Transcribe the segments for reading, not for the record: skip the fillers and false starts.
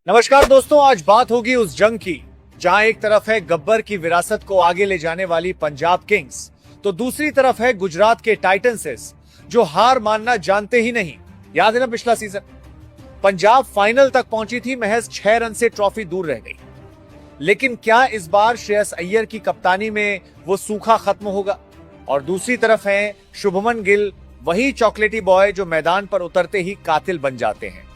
नमस्कार दोस्तों, आज बात होगी उस जंग की जहां एक तरफ है गब्बर की विरासत को आगे ले जाने वाली पंजाब किंग्स, तो दूसरी तरफ है गुजरात के टाइटंसेस जो हार मानना जानते ही नहीं। याद है ना, पिछला सीजन पंजाब फाइनल तक पहुंची थी, महज 6 रन से ट्रॉफी दूर रह गई। लेकिन क्या इस बार श्रेयस अय्यर की कप्तानी में वो सूखा खत्म होगा? और दूसरी तरफ है शुभमन गिल, वही चॉकलेटी बॉय जो मैदान पर उतरते ही कातिल बन जाते हैं।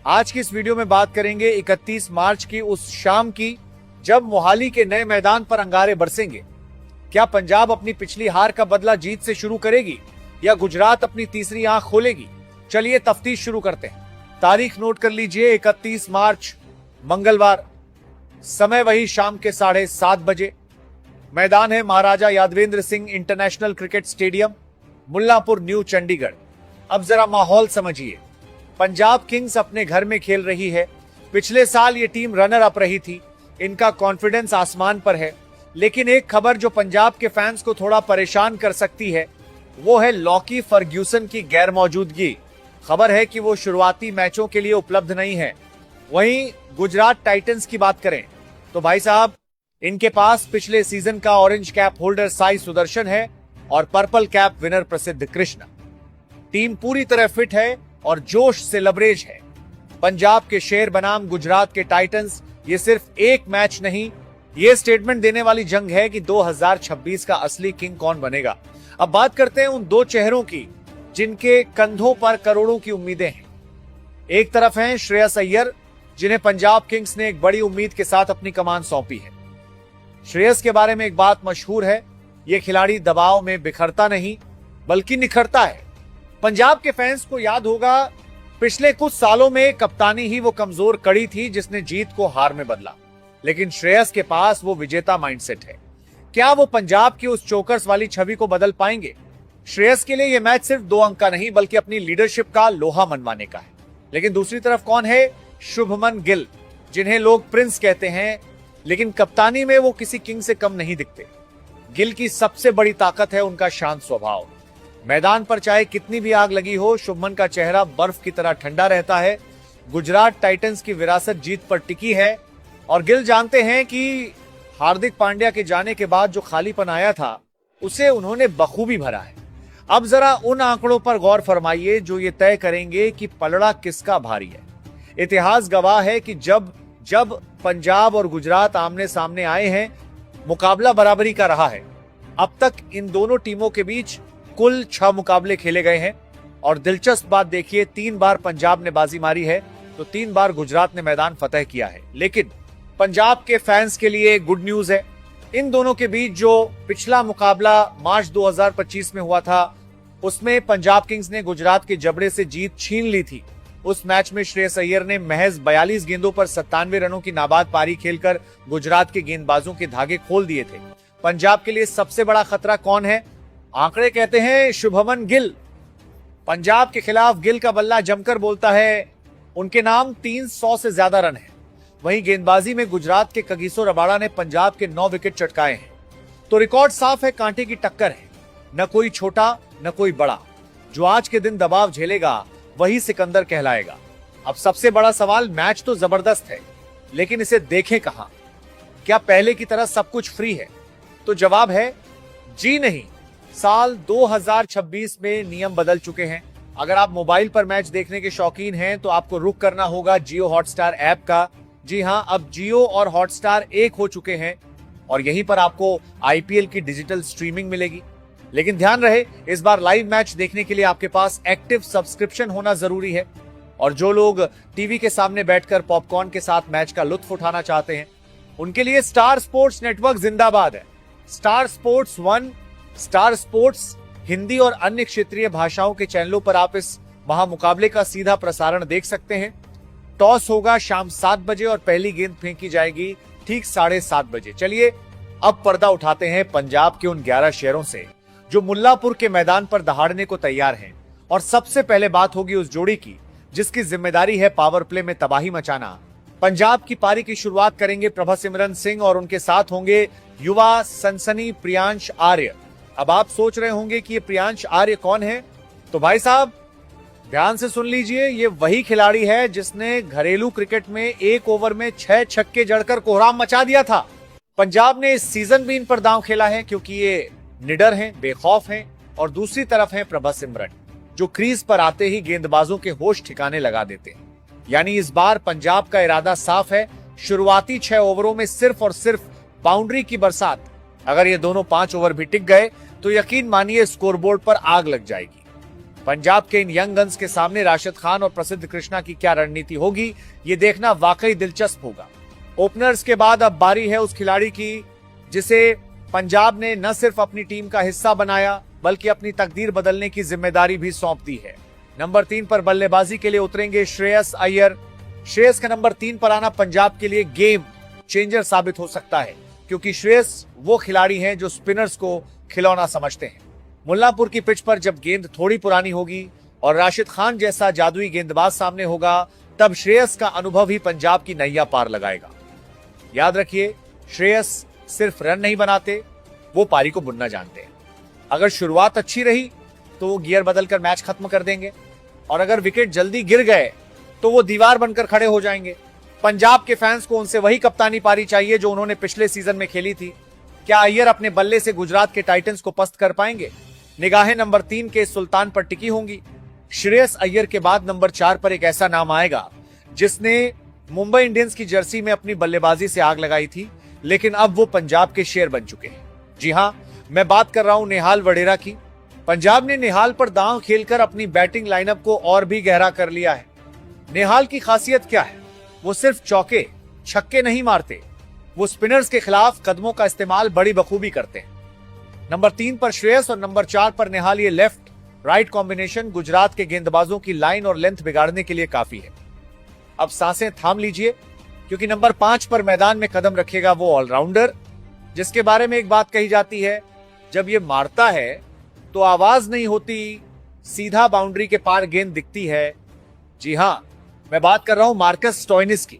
आज की इस वीडियो में बात करेंगे 31 मार्च की उस शाम की जब मोहाली के नए मैदान पर अंगारे बरसेंगे। क्या पंजाब अपनी पिछली हार का बदला जीत से शुरू करेगी या गुजरात अपनी तीसरी आंख खोलेगी? चलिए तफ्तीश शुरू करते हैं। तारीख नोट कर लीजिए, 31 मार्च मंगलवार, समय वही शाम के 7:30 बजे। मैदान है Maharaja Yadavendra Singh international cricket stadium, Mullanpur, new Chandigarh. अब जरा माहौल समझिए। पंजाब किंग्स अपने घर में खेल रही है। पिछले साल ये टीम रनर अप रही थी, इनका कॉन्फिडेंस आसमान पर है। लेकिन एक खबर जो पंजाब के फैंस को थोड़ा परेशान कर सकती है वो है लॉकी फर्ग्यूसन की गैर मौजूदगी। खबर है कि वो शुरुआती मैचों के लिए उपलब्ध नहीं है। वहीं गुजरात टाइटंस की बात करें तो भाई साहब, इनके पास पिछले सीजन का orange cap holder Sai Sudarshan है और पर्पल कैप विनर प्रसिद्ध कृष्णा। टीम पूरी तरह फिट है और जोश से लबरेज है। पंजाब के शेर बनाम गुजरात के टाइटंस, ये सिर्फ एक मैच नहीं, ये स्टेटमेंट देने वाली जंग है कि 2026 का असली किंग कौन बनेगा। अब बात करते हैं उन दो चेहरों की जिनके कंधों पर करोड़ों की उम्मीदें हैं। एक तरफ हैं श्रेयस अय्यर, जिन्हें पंजाब किंग्स ने एक बड़ी उम्मीद के साथ अपनी कमान सौंपी है। श्रेयस के बारे में एक बात मशहूर है, ये खिलाड़ी दबाव में बिखरता नहीं बल्कि निखरता है। पंजाब के फैंस को याद होगा, पिछले कुछ सालों में कप्तानी ही वो कमजोर कड़ी थी जिसने जीत को हार में बदला। लेकिन श्रेयस के पास वो विजेता माइंडसेट है। क्या वो पंजाब की उस चोकर्स वाली छवि को बदल पाएंगे? श्रेयस के लिए ये मैच सिर्फ 2 अंक का नहीं बल्कि अपनी लीडरशिप का लोहा मनवाने का है। लेकिन दूसरी तरफ कौन है? शुभमन गिल, जिन्हें लोग प्रिंस कहते हैं, लेकिन कप्तानी में वो किसी किंग से कम नहीं दिखते। गिल की सबसे बड़ी ताकत है उनका शांत स्वभाव। मैदान पर चाहे कितनी भी आग लगी हो, शुभमन का चेहरा बर्फ की तरह ठंडा रहता है। गुजरात टाइटंस की विरासत जीत पर टिकी है और गिल जानते हैं कि हार्दिक पांड्या के जाने के बाद जो खालीपन आया था उसे उन्होंने बखूबी भरा है। अब जरा उन आंकड़ों पर गौर फरमाइए जो ये तय करेंगे कि पलड़ा किसका भारी है। इतिहास गवाह है कि जब जब पंजाब और गुजरात आमने सामने आए हैं, मुकाबला बराबरी का रहा है। अब तक इन दोनों टीमों के बीच कुल 6 मुकाबले खेले गए हैं और दिलचस्प बात देखिए, 3 बार पंजाब ने बाजी मारी है तो 3 बार गुजरात ने मैदान फतह किया है। लेकिन पंजाब के फैंस के लिए गुड न्यूज है, इन दोनों के बीच जो पिछला मुकाबला मार्च 2025 में हुआ था उसमें पंजाब किंग्स ने गुजरात के जबड़े से जीत छीन ली थी। उस मैच में श्रेयस अय्यर ने महज 42 गेंदों पर 97 रनों की नाबाद पारी खेलकर गुजरात के गेंदबाजों के धागे खोल दिए थे। पंजाब के लिए सबसे बड़ा खतरा कौन है? आंकड़े कहते हैं शुभमन गिल। पंजाब के खिलाफ गिल का बल्ला जमकर बोलता है। उनके नाम 300 से ज्यादा रन है। वहीं गेंदबाजी में गुजरात के कगिसो रबाड़ा ने पंजाब के 9 विकेट चटकाए हैं। तो रिकॉर्ड साफ है, कांटे की टक्कर है, न कोई छोटा न कोई बड़ा। जो आज के दिन दबाव झेलेगा वही सिकंदर कहलाएगा। अब सबसे बड़ा सवाल, मैच तो जबरदस्त है लेकिन इसे देखें कहां? क्या पहले की तरह सब कुछ फ्री है? तो जवाब है जी नहीं। साल 2026 में नियम बदल चुके हैं। अगर आप मोबाइल पर मैच देखने के शौकीन हैं तो आपको रुख करना होगा जियो हॉटस्टार ऐप का। जी हां, अब जियो और हॉटस्टार एक हो चुके हैं और यहीं पर आपको आईपीएल की डिजिटल स्ट्रीमिंग मिलेगी। लेकिन ध्यान रहे, इस बार लाइव मैच देखने के लिए आपके पास एक्टिव सब्सक्रिप्शन होना जरूरी है। और जो लोग टीवी के सामने बैठकर पॉपकॉर्न के साथ मैच का लुत्फ उठाना चाहते हैं उनके लिए स्टार स्पोर्ट्स नेटवर्क जिंदाबाद है। Star sports 1, star sports Hindi और अन्य क्षेत्रीय भाषाओं के चैनलों पर आप इस महामुकाबले का सीधा प्रसारण देख सकते हैं। टॉस होगा शाम 7 बजे और पहली गेंद फेंकी जाएगी ठीक 7:30 बजे। चलिए अब पर्दा उठाते हैं पंजाब के उन 11 शेरों से जो मुल्लापुर के मैदान पर दहाड़ने को तैयार हैं। और सबसे पहले बात होगी उस जोड़ी की जिसकी जिम्मेदारी है पावर प्ले में तबाही मचाना। पंजाब की पारी की शुरुआत करेंगे प्रभसिमरन सिंह और उनके साथ होंगे युवा सनसनी प्रियांश आर्य। अब आप सोच रहे होंगे कि ये प्रियांश आर्य कौन है? तो भाई साहब, ध्यान से सुन लीजिए, ये वही खिलाड़ी है जिसने घरेलू क्रिकेट में एक ओवर में 6 छक्के जड़कर कोहराम मचा दिया था। पंजाब ने इस सीजन भी इन पर दांव खेला है क्योंकि ये निडर हैं, बेखौफ हैं और दूसरी तरफ हैं प्रभा सिमरन, जो क्रीज पर आते ही गेंदबाजों के होश ठिकाने लगा देते हैं। यानी इस बार पंजाब का इरादा साफ है, शुरुआती 6 ओवरों में सिर्फ और सिर्फ बाउंड्री की बरसात। अगर ये दोनों 5 ओवर भी टिक गए तो यकीन मानिए स्कोरबोर्ड पर आग लग जाएगी। पंजाब के इन यंग गन्स के सामने राशिद खान और प्रसिद्ध कृष्णा की क्या रणनीति होगी, ये देखना वाकई दिलचस्प होगा। ओपनर्स के बाद अब बारी है उस खिलाड़ी की जिसे पंजाब ने न सिर्फ अपनी टीम का हिस्सा बनाया बल्कि अपनी तकदीर बदलने की जिम्मेदारी भी सौंप दी है। नंबर 3 पर बल्लेबाजी के लिए उतरेंगे श्रेयस अय्यर। श्रेयस का नंबर 3 पर आना पंजाब के लिए गेम चेंजर साबित हो सकता है क्योंकि श्रेयस वो खिलाड़ी हैं जो स्पिनर्स को खिलौना समझते हैं। मुल्लांपुर की पिच पर जब गेंद थोड़ी पुरानी होगी और राशिद खान जैसा जादुई गेंदबाज सामने होगा, तब श्रेयस का अनुभव ही पंजाब की नैया पार लगाएगा। याद रखिए, श्रेयस सिर्फ रन नहीं बनाते, वो पारी को बुनना जानते हैं। अगर शुरुआत अच्छी रही तो वो गियर बदलकर मैच खत्म कर देंगे और अगर विकेट जल्दी गिर गए तो वो दीवार बनकर खड़े हो जाएंगे। पंजाब के फैंस को उनसे वही कप्तानी पारी चाहिए जो उन्होंने पिछले सीजन में खेली थी। क्या अय्यर अपने बल्ले से गुजरात के टाइटंस को पस्त कर पाएंगे? निगाहें नंबर 3 के सुल्तान पर टिकी होंगी। श्रेयस अय्यर के बाद नंबर 4 पर एक ऐसा नाम आएगा जिसने मुंबई इंडियंस की जर्सी में अपनी बल्लेबाजी से आग लगाई थी, लेकिन अब वो पंजाब के शेर बन चुके हैं। जी हां, मैं बात कर रहा हूं नेहाल वडेरा की। पंजाब ने नेहाल पर दांव खेलकर अपनी बैटिंग लाइनअप को और भी गहरा कर लिया है। नेहाल की खासियत क्या है? वो सिर्फ चौके छक्के नहीं मारते, वो स्पिनर्स के खिलाफ कदमों का इस्तेमाल बड़ी बखूबी करते हैं। नंबर 3 पर श्रेयस और नंबर 4 पर नेहाल, ये लेफ्ट राइट कॉम्बिनेशन गुजरात के गेंदबाजों की लाइन और लेंथ बिगाड़ने के लिए काफी है। अब सांसें थाम लीजिए क्योंकि नंबर 5 पर मैदान में कदम रखेगा वो ऑलराउंडर जिसके बारे में एक बात कही जाती है, जब ये मारता है तो आवाज नहीं होती, सीधा बाउंड्री के पार गेंद दिखती है। जी हां, मैं बात कर रहा हूं मार्कस स्टोइनिस की।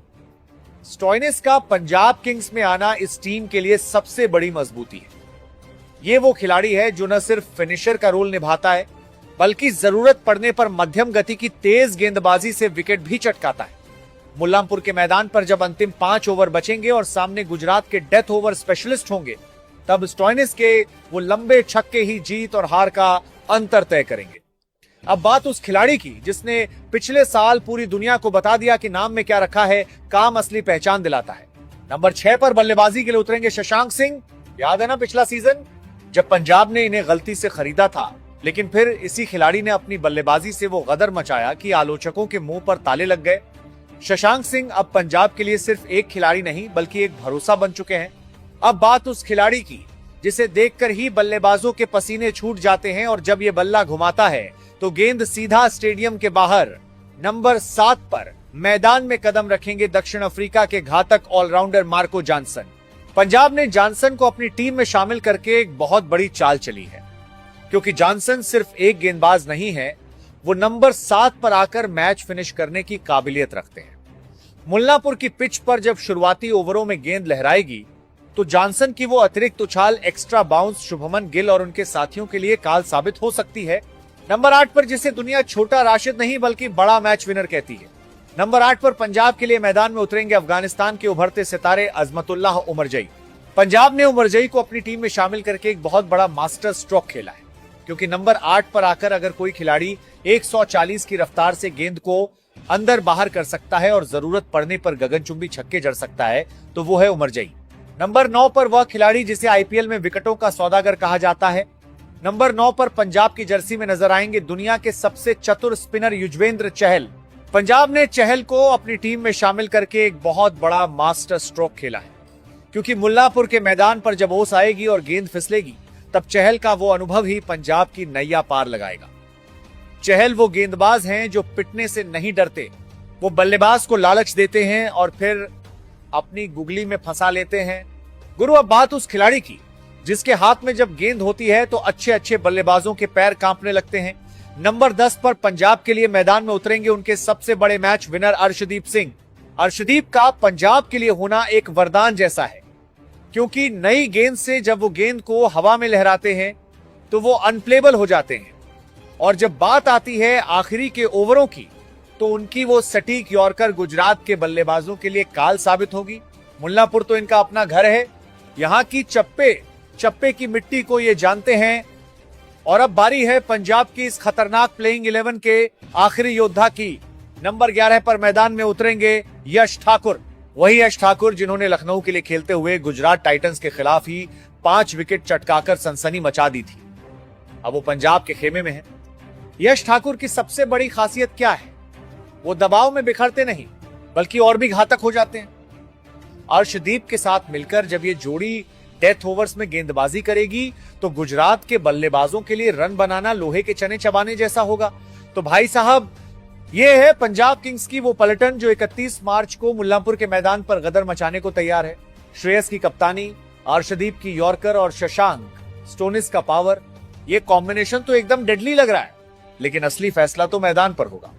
स्टोइनिस का पंजाब किंग्स में आना इस टीम के लिए सबसे बड़ी मजबूती है। ये वो खिलाड़ी है जो न सिर्फ फिनिशर का रोल निभाता है बल्कि जरूरत पड़ने पर मध्यम गति की तेज गेंदबाजी से विकेट भी चटकाता है। मुल्लांपुर के मैदान पर जब अंतिम 5 ओवर बचेंगे और सामने गुजरात के डेथ ओवर स्पेशलिस्ट होंगे, तब स्टोइनिस के वो लंबे छक्के ही जीत और हार का अंतर तय करेंगे। अब बात उस खिलाड़ी की जिसने पिछले साल पूरी दुनिया को बता दिया कि नाम में क्या रखा है, काम असली पहचान दिलाता है। नंबर 6 पर बल्लेबाजी के लिए उतरेंगे शशांक सिंह। याद है ना पिछला सीजन जब पंजाब ने इन्हें गलती से खरीदा था, लेकिन फिर इसी खिलाड़ी ने अपनी बल्लेबाजी से वो गदर मचाया कि आलोचकों के मुंह पर ताले लग गए। शशांक सिंह अब पंजाब के लिए सिर्फ एक खिलाड़ी नहीं बल्कि एक भरोसा बन चुके हैं। अब बात उस खिलाड़ी की जिसे देखकर ही बल्लेबाजों के पसीने छूट जाते हैं और जब ये बल्ला घुमाता है तो गेंद सीधा स्टेडियम के बाहर। नंबर 7 पर मैदान में कदम रखेंगे दक्षिण अफ्रीका के घातक ऑलराउंडर मार्को जॉनसन। पंजाब ने जॉनसन को अपनी टीम में शामिल करके एक बहुत बड़ी चाल चली है क्योंकि जॉनसन सिर्फ एक गेंदबाज नहीं है, वो नंबर 7 पर आकर मैच फिनिश करने की काबिलियत रखते हैं। मुल्लांपुर की पिच पर जब शुरुआती ओवरों में गेंद लहराएगी तो जॉनसन की वो अतिरिक्त उछाल एक्स्ट्रा बाउंस शुभमन गिल और उनके साथियों के लिए काल साबित हो सकती है। नंबर 8 पर जिसे दुनिया छोटा राशिद नहीं बल्कि बड़ा मैच विनर कहती है। नंबर 8 पर पंजाब के लिए मैदान में उतरेंगे अफगानिस्तान के उभरते सितारे अजमतुल्लाह उमरजई। पंजाब ने उमरजई को अपनी टीम में शामिल करके एक बहुत बड़ा मास्टर स्ट्रोक खेला है क्योंकि नंबर 8 पर आकर अगर कोई खिलाड़ी 140 की रफ्तार से गेंद को अंदर बाहर कर सकता है और जरूरत पड़ने पर गगनचुंबी छक्के जड़ सकता है तो वो है उमरजई। नंबर 9 पर वह खिलाड़ी जिसे आईपीएल में विकेटों का सौदागर कहा जाता है। नंबर 9 पर पंजाब की जर्सी में नजर आएंगे दुनिया के सबसे चतुर स्पिनर युजवेंद्र चहल। पंजाब ने चहल को अपनी टीम में शामिल करके एक बहुत बड़ा मास्टर स्ट्रोक खेला है क्योंकि मुल्लांपुर के मैदान पर जब ओस आएगी और गेंद फिसलेगी तब चहल का वो अनुभव ही पंजाब की नैया पार लगाएगा। चहल वो गेंदबाज हैं जो पिटने से नहीं डरते, वो बल्लेबाज को लालच देते हैं और फिर अपनी गुगली में फंसा लेते हैं। गुरु, अब बात उस खिलाड़ी की जिसके हाथ में जब गेंद होती है तो अच्छे अच्छे बल्लेबाजों के पैर कांपने लगते हैं। नंबर 10 पर पंजाब के लिए मैदान में उतरेंगे उनके सबसे बड़े मैच विनर अर्शदीप सिंह। अर्शदीप का पंजाब के लिए होना एक वरदान जैसा है क्योंकि नई गेंद से जब वो गेंद को हवा में लहराते हैं तो वो अनप्लेबल हो जाते हैं। और जब बात आती है आखिरी के ओवरों की, तो उनकी वो सटीक यॉर्कर गुजरात के बल्लेबाजों के लिए काल साबित होगी। मुल्लांपुर तो इनका अपना घर है, यहां की चप्पे चप्पे की मिट्टी को ये जानते हैं। और अब बारी है पंजाब की इस खतरनाक प्लेइंग 11 के आखिरी योद्धा की। नंबर 11 पर मैदान में उतरेंगे यश ठाकुर, वही यश ठाकुर जिन्होंने लखनऊ के लिए खेलते हुए गुजरात टाइटंस के खिलाफ ही 5 विकेट चटकाकर सनसनी मचा दी थी। अब वो पंजाब के खेमे में है। यश ठाकुर की सबसे बड़ी खासियत क्या है? वो दबाव में बिखरते नहीं, बल्कि और भी घातक हो जाते हैं। अर्शदीप के साथ मिलकर जब ये जोड़ी डेथ ओवर्स में गेंदबाजी करेगी, तो गुजरात के बल्लेबाजों के लिए रन बनाना लोहे के चने चबाने जैसा होगा। तो भाई साहब, ये है पंजाब किंग्स की वो पलटन जो 31 मार्च को मुल्लांपुर के मैदान पर गदर मचाने को तैयार है। श्रेयस की कप्तानी, अर्शदीप की यॉर्कर और शशांक स्टोनिस का पावर, ये कॉम्बिनेशन तो एकदम डेडली लग रहा है, लेकिन असली फैसला तो मैदान पर होगा।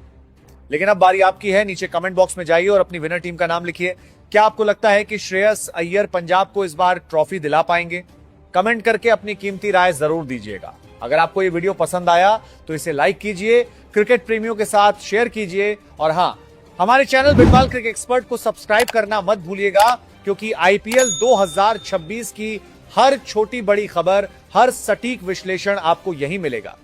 लेकिन अब बारी आपकी है। नीचे कमेंट बॉक्स में जाइए और अपनी विनर टीम का नाम लिखिए। क्या आपको लगता है कि श्रेयस अय्यर पंजाब को इस बार ट्रॉफी दिला पाएंगे? कमेंट करके अपनी कीमती राय जरूर दीजिएगा। अगर आपको ये वीडियो पसंद आया तो इसे लाइक कीजिए, क्रिकेट प्रेमियों के साथ शेयर कीजिए, और हां, हमारे चैनल बिगबाल क्रिकेट एक्सपर्ट को सब्सक्राइब करना मत भूलिएगा, क्योंकि आईपीएल 2026 की हर छोटी बड़ी खबर, हर सटीक विश्लेषण आपको यहीं मिलेगा।